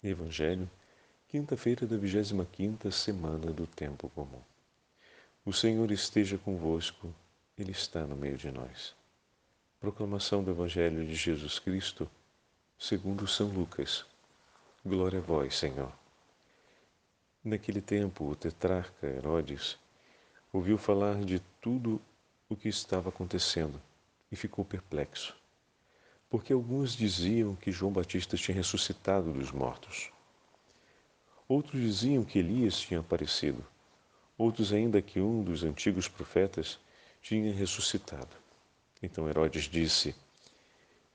Evangelho, quinta-feira da 25ª semana do Tempo Comum. O Senhor esteja convosco, Ele está no meio de nós. Proclamação do Evangelho de Jesus Cristo, segundo São Lucas. Glória a vós, Senhor. Naquele tempo, o tetrarca Herodes ouviu falar de tudo o que estava acontecendo e ficou perplexo, porque alguns diziam que João Batista tinha ressuscitado dos mortos. Outros diziam que Elias tinha aparecido. Outros ainda que um dos antigos profetas tinha ressuscitado. Então Herodes disse: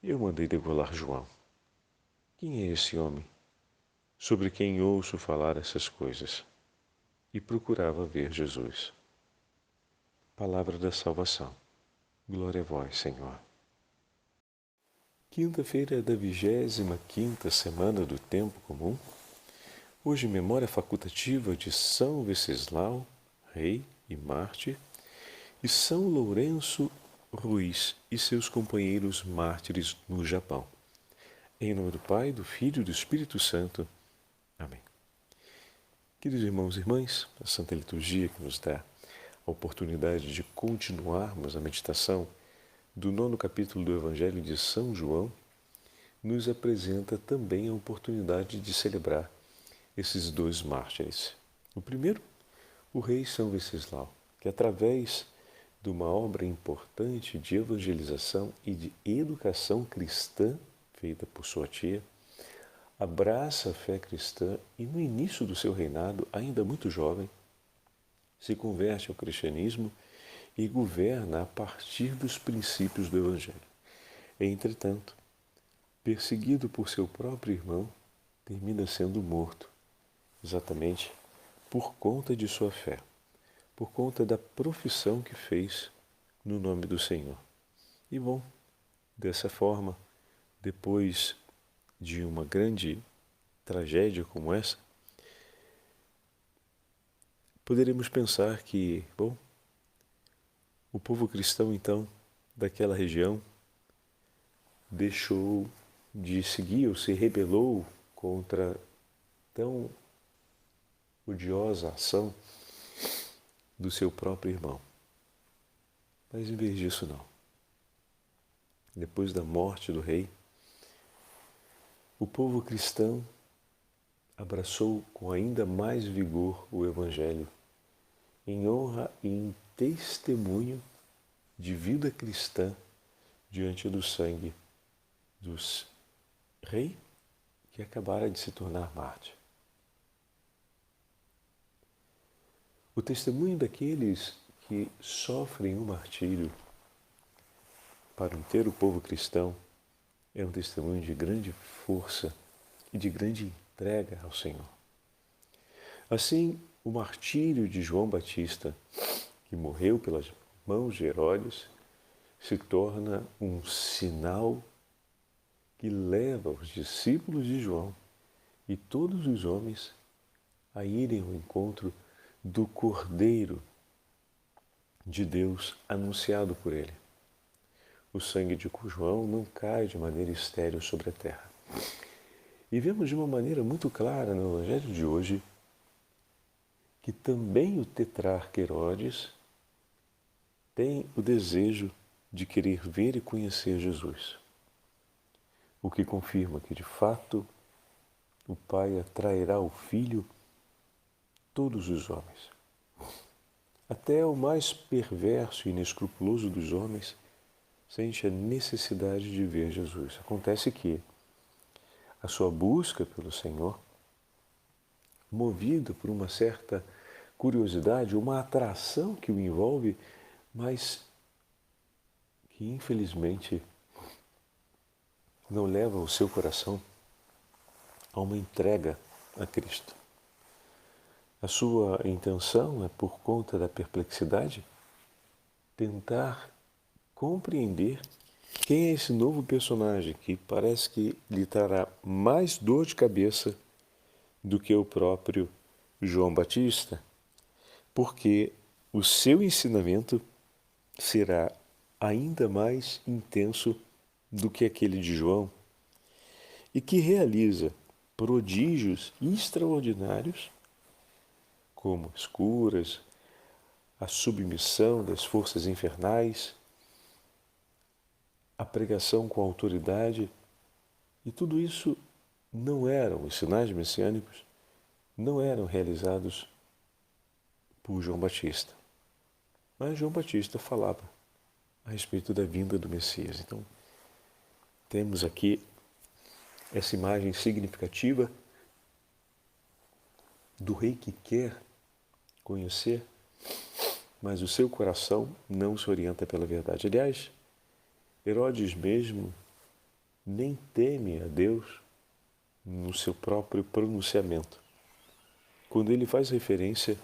Eu mandei degolar João. Quem é esse homem, sobre quem ouço falar essas coisas? E procurava ver Jesus. Palavra da salvação. Glória a vós, Senhor. Quinta-feira da 25ª semana do Tempo Comum. Hoje, memória facultativa de São Venceslau, rei e mártir, e São Lourenço Ruiz e seus companheiros mártires no Japão. Em nome do Pai, do Filho e do Espírito Santo. Amém. Queridos irmãos e irmãs, a Santa Liturgia que nos dá a oportunidade de continuarmos a meditação do 9º capítulo do Evangelho de São João, nos apresenta também a oportunidade de celebrar esses dois mártires. O primeiro, o rei São Venceslau, que através de uma obra importante de evangelização e de educação cristã, feita por sua tia, abraça a fé cristã e no início do seu reinado, ainda muito jovem, se converte ao cristianismo e governa a partir dos princípios do Evangelho. Entretanto, perseguido por seu próprio irmão, termina sendo morto, exatamente por conta de sua fé, por conta da profissão que fez no nome do Senhor. E bom, dessa forma, depois de uma grande tragédia como essa, poderemos pensar que, bom, o povo cristão, então, daquela região, deixou de seguir ou se rebelou contra tão odiosa ação do seu próprio irmão. Mas em vez disso, não. Depois da morte do rei, o povo cristão abraçou com ainda mais vigor o Evangelho, em honra e em testemunho de vida cristã diante do sangue dos rei que acabara de se tornar mártir. O testemunho daqueles que sofrem o martírio para o inteiro povo cristão é um testemunho de grande força e de grande entrega ao Senhor. Assim, o martírio de João Batista, que morreu pelas mãos de Herodes, se torna um sinal que leva os discípulos de João e todos os homens a irem ao encontro do Cordeiro de Deus anunciado por ele. O sangue de João não cai de maneira estéril sobre a terra. E vemos de uma maneira muito clara no Evangelho de hoje que também o tetrarca Herodes tem o desejo de querer ver e conhecer Jesus. O que confirma que, de fato, o Pai atrairá ao Filho todos os homens. Até o mais perverso e inescrupuloso dos homens sente a necessidade de ver Jesus. Acontece que a sua busca pelo Senhor, movida por uma certa curiosidade, uma atração que o envolve, mas que infelizmente não leva o seu coração a uma entrega a Cristo. A sua intenção é, por conta da perplexidade, tentar compreender quem é esse novo personagem que parece que lhe trará mais dor de cabeça do que o próprio João Batista, porque o seu ensinamento será ainda mais intenso do que aquele de João e que realiza prodígios extraordinários, como as curas, a submissão das forças infernais, a pregação com autoridade, e tudo isso não eram, os sinais messiânicos, não eram realizados por João Batista. Mas João Batista falava a respeito da vinda do Messias. Então, temos aqui essa imagem significativa do rei que quer conhecer, mas o seu coração não se orienta pela verdade. Aliás, Herodes mesmo nem teme a Deus no seu próprio pronunciamento, quando ele faz referência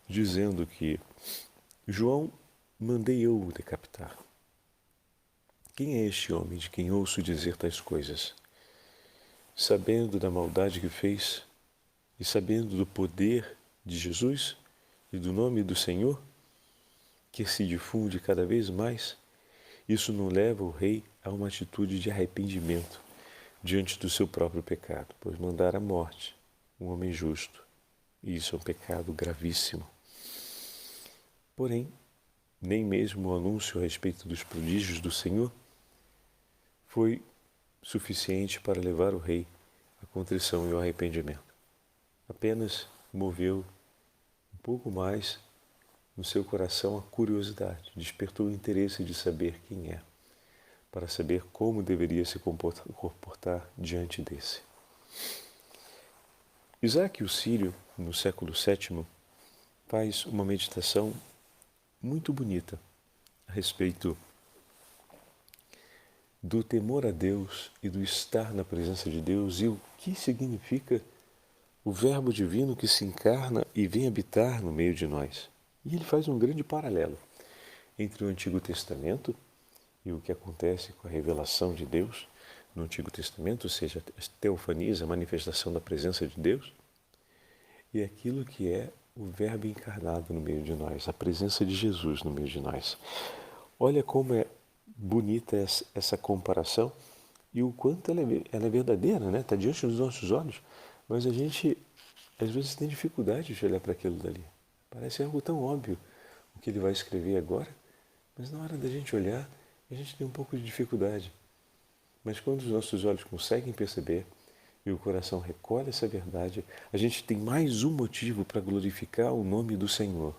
dizendo que João mandei eu o decapitar. Quem é este homem de quem ouço dizer tais coisas? Sabendo da maldade que fez e sabendo do poder de Jesus e do nome do Senhor, que se difunde cada vez mais, isso não leva o rei a uma atitude de arrependimento diante do seu próprio pecado, pois mandar à morte um homem justo, e isso é um pecado gravíssimo. Porém, nem mesmo o anúncio a respeito dos prodígios do Senhor foi suficiente para levar o rei à contrição e ao arrependimento. Apenas moveu um pouco mais no seu coração a curiosidade, despertou o interesse de saber quem é, para saber como deveria se comportar diante desse. Isaac o Sírio, no século VII, faz uma meditação muito bonita a respeito do temor a Deus e do estar na presença de Deus e o que significa o Verbo divino que se encarna e vem habitar no meio de nós. E ele faz um grande paralelo entre o Antigo Testamento e o que acontece com a revelação de Deus no Antigo Testamento, ou seja, a teofania, a manifestação da presença de Deus, e aquilo que é o Verbo encarnado no meio de nós, a presença de Jesus no meio de nós. Olha como é bonita essa comparação e o quanto ela é verdadeira, né? Está diante dos nossos olhos, mas a gente às vezes tem dificuldade de olhar para aquilo dali. Parece algo tão óbvio o que ele vai escrever agora, mas na hora da gente olhar, a gente tem um pouco de dificuldade. Mas quando os nossos olhos conseguem perceber e o coração recolhe essa verdade, a gente tem mais um motivo para glorificar o nome do Senhor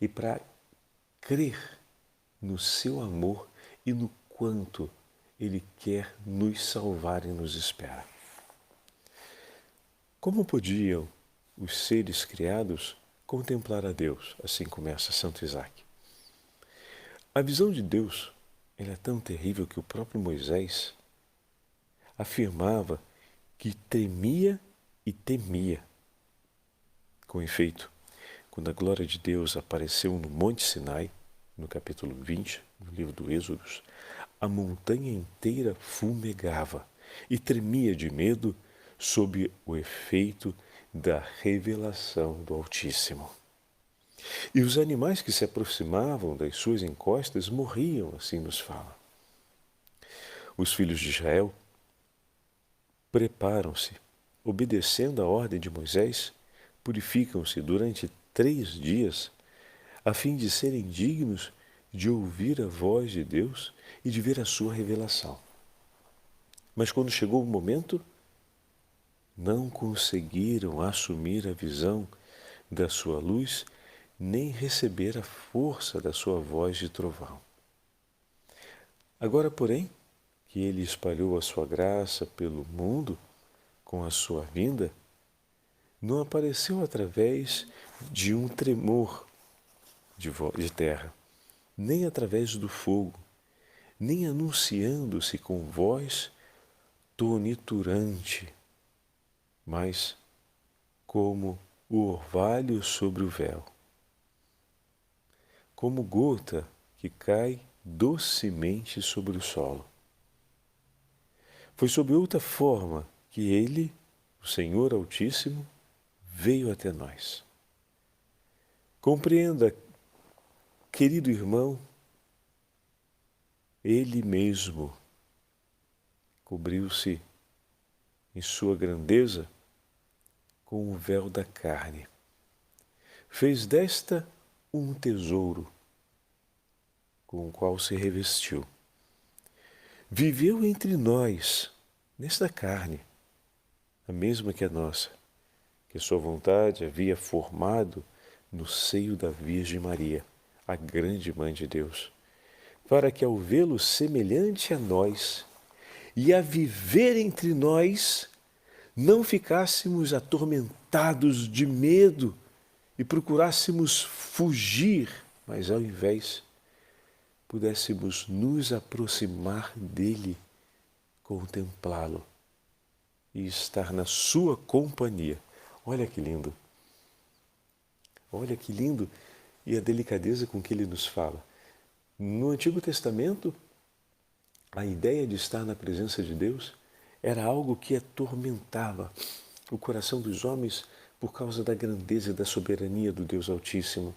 e para crer no seu amor e no quanto Ele quer nos salvar e nos espera. Como podiam os seres criados contemplar a Deus? Assim começa Santo Isaac. A visão de Deus ela é tão terrível que o próprio Moisés afirmava que tremia e temia. Com efeito, quando a glória de Deus apareceu no Monte Sinai, no capítulo 20, do livro do Êxodo, a montanha inteira fumegava e tremia de medo sob o efeito da revelação do Altíssimo. E os animais que se aproximavam das suas encostas morriam, assim nos fala. Os filhos de Israel preparam-se, obedecendo a ordem de Moisés, purificam-se durante 3 dias, a fim de serem dignos de ouvir a voz de Deus e de ver a sua revelação. Mas quando chegou o momento, não conseguiram assumir a visão da sua luz, nem receber a força da sua voz de trovão. Agora, porém, que ele espalhou a sua graça pelo mundo com a sua vinda, não apareceu através de um tremor de terra, nem através do fogo, nem anunciando-se com voz toniturante, mas como o orvalho sobre o véu, como gota que cai docemente sobre o solo. Foi sob outra forma que ele, o Senhor Altíssimo, veio até nós. Compreenda, querido irmão, ele mesmo cobriu-se em sua grandeza com o véu da carne. Fez desta um tesouro com o qual se revestiu. Viveu entre nós, nesta carne, a mesma que a nossa, que sua vontade havia formado no seio da Virgem Maria, a grande Mãe de Deus, para que ao vê-lo semelhante a nós e a viver entre nós, não ficássemos atormentados de medo e procurássemos fugir, mas ao invés pudéssemos nos aproximar dele, contemplá-lo e estar na sua companhia. Olha que lindo! Olha que lindo! E a delicadeza com que ele nos fala. No Antigo Testamento, a ideia de estar na presença de Deus era algo que atormentava o coração dos homens por causa da grandeza e da soberania do Deus Altíssimo.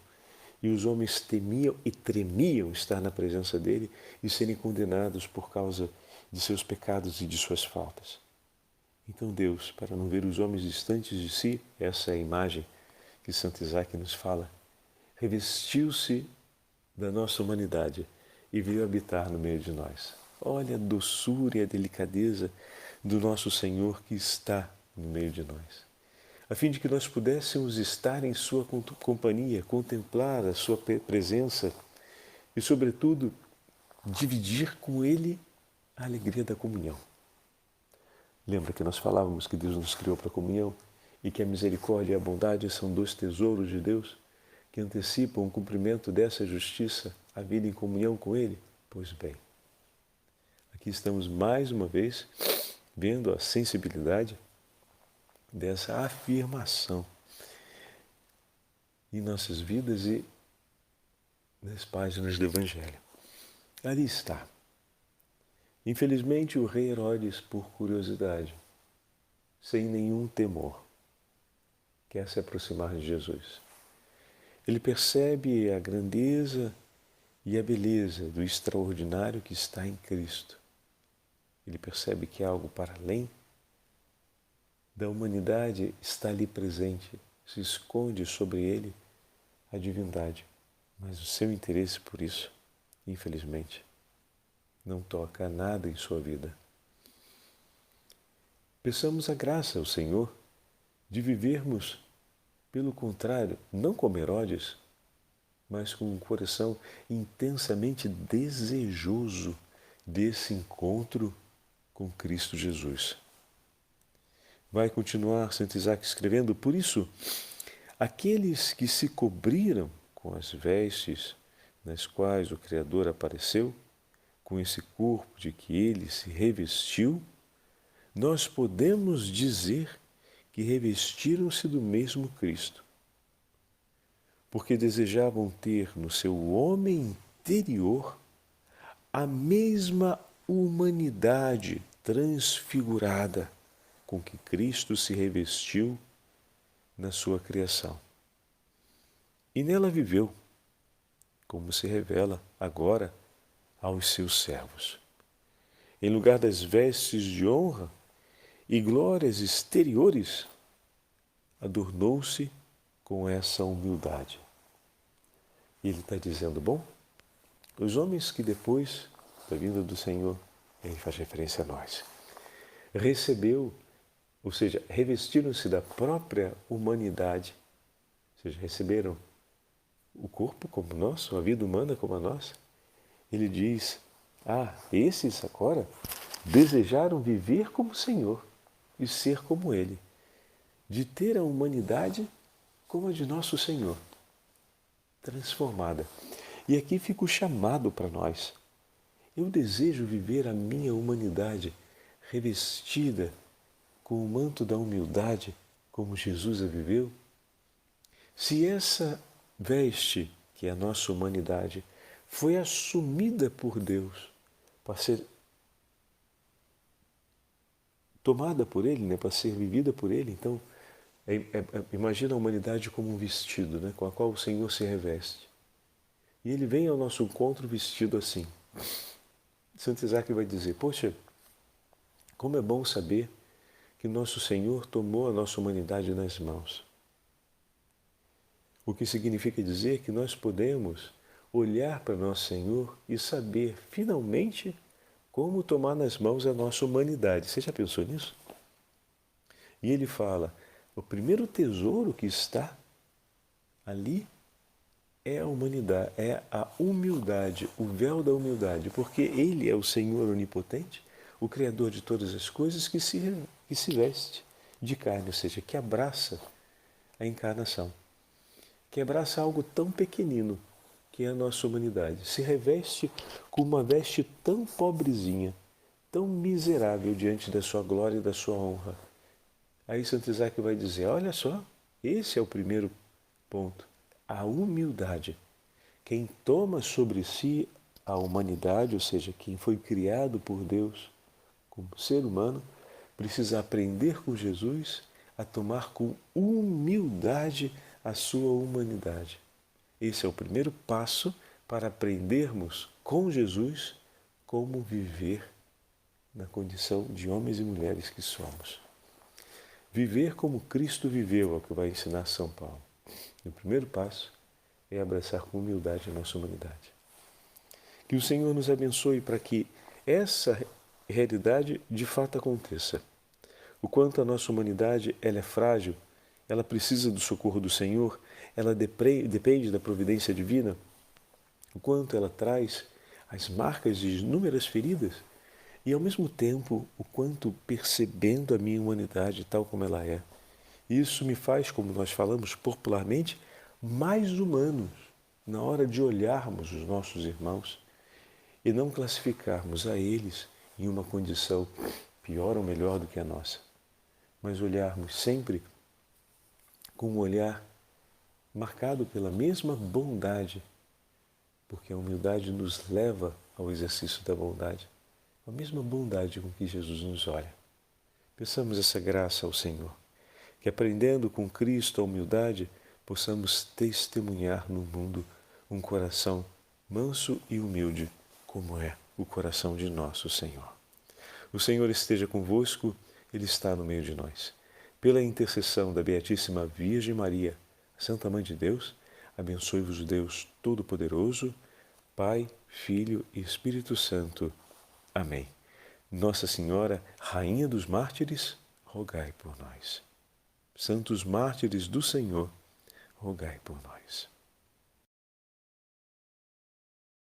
E os homens temiam e tremiam estar na presença dele e serem condenados por causa de seus pecados e de suas faltas. Então Deus, para não ver os homens distantes de si, essa é a imagem que Santo Isaac nos fala, revestiu-se da nossa humanidade e veio habitar no meio de nós. Olha a doçura e a delicadeza do nosso Senhor que está no meio de nós, a fim de que nós pudéssemos estar em sua companhia, contemplar a sua presença e, sobretudo, dividir com Ele a alegria da comunhão. Lembra que nós falávamos que Deus nos criou para a comunhão e que a misericórdia e a bondade são dois tesouros de Deus que antecipam o cumprimento dessa justiça, a vida em comunhão com Ele? Pois bem, aqui estamos mais uma vez vendo a sensibilidade dessa afirmação em nossas vidas e nas páginas do Evangelho. Ali está. Infelizmente, o rei Herodes, por curiosidade, sem nenhum temor, quer se aproximar de Jesus. Ele percebe a grandeza e a beleza do extraordinário que está em Cristo. Ele percebe que algo para além da humanidade está ali presente, se esconde sobre ele a divindade. Mas o seu interesse por isso, infelizmente, não toca nada em sua vida. Peçamos a graça ao Senhor de vivermos, pelo contrário, não como Herodes, mas com um coração intensamente desejoso desse encontro com Cristo Jesus. Vai continuar Santo Isaac escrevendo, por isso, aqueles que se cobriram com as vestes nas quais o Criador apareceu, com esse corpo de que ele se revestiu, nós podemos dizer que revestiram-se do mesmo Cristo, porque desejavam ter no seu homem interior a mesma humanidade transfigurada com que Cristo se revestiu na sua criação. E nela viveu, como se revela agora aos seus servos. Em lugar das vestes de honra e glórias exteriores, adornou-se com essa humildade. E ele está dizendo, bom, os homens que depois da vinda do Senhor, ele faz referência a nós, recebeu, ou seja, revestiram-se da própria humanidade, ou seja, receberam o corpo como nosso, a vida humana como a nossa. Ele diz, esses agora desejaram viver como o Senhor e ser como Ele, de ter a humanidade como a de nosso Senhor, transformada. E aqui fica o chamado para nós. Eu desejo viver a minha humanidade revestida com o manto da humildade, como Jesus a viveu. Se essa veste, que é a nossa humanidade, foi assumida por Deus para ser tomada por Ele, para ser vivida por Ele, então imagina a humanidade como um vestido, com a qual o Senhor se reveste. E Ele vem ao nosso encontro vestido assim. Santo Isaac vai dizer, poxa, como é bom saber que nosso Senhor tomou a nossa humanidade nas mãos. O que significa dizer que nós podemos olhar para nosso Senhor e saber, finalmente, como tomar nas mãos a nossa humanidade. Você já pensou nisso? E ele fala, o primeiro tesouro que está ali é a humanidade, é a humildade, o véu da humildade, porque Ele é o Senhor onipotente, o Criador de todas as coisas que se veste de carne, ou seja, que abraça a encarnação, que abraça algo tão pequenino que é a nossa humanidade, se reveste com uma veste tão pobrezinha, tão miserável diante da sua glória e da sua honra. Aí Santo Isaac vai dizer, olha só, esse é o primeiro ponto, a humildade. Quem toma sobre si a humanidade, ou seja, quem foi criado por Deus como ser humano, precisa aprender com Jesus a tomar com humildade a sua humanidade. Esse é o primeiro passo para aprendermos com Jesus como viver na condição de homens e mulheres que somos. Viver como Cristo viveu é o que vai ensinar São Paulo. E o primeiro passo é abraçar com humildade a nossa humanidade. Que o Senhor nos abençoe para que essa realidade de fato aconteça. O quanto a nossa humanidade ela é frágil, ela precisa do socorro do Senhor, ela depende da providência divina, o quanto ela traz as marcas de inúmeras feridas e, ao mesmo tempo, o quanto percebendo a minha humanidade tal como ela é. Isso me faz, como nós falamos popularmente, mais humanos na hora de olharmos os nossos irmãos e não classificarmos a eles em uma condição pior ou melhor do que a nossa, mas olharmos sempre com um olhar marcado pela mesma bondade, porque a humildade nos leva ao exercício da bondade, a mesma bondade com que Jesus nos olha. Peçamos essa graça ao Senhor, que aprendendo com Cristo a humildade, possamos testemunhar no mundo um coração manso e humilde, como é o coração de nosso Senhor. O Senhor esteja convosco, Ele está no meio de nós. Pela intercessão da Beatíssima Virgem Maria, Santa Mãe de Deus, abençoe-vos o Deus Todo-Poderoso, Pai, Filho e Espírito Santo. Amém. Nossa Senhora, Rainha dos Mártires, rogai por nós. Santos mártires do Senhor, rogai por nós.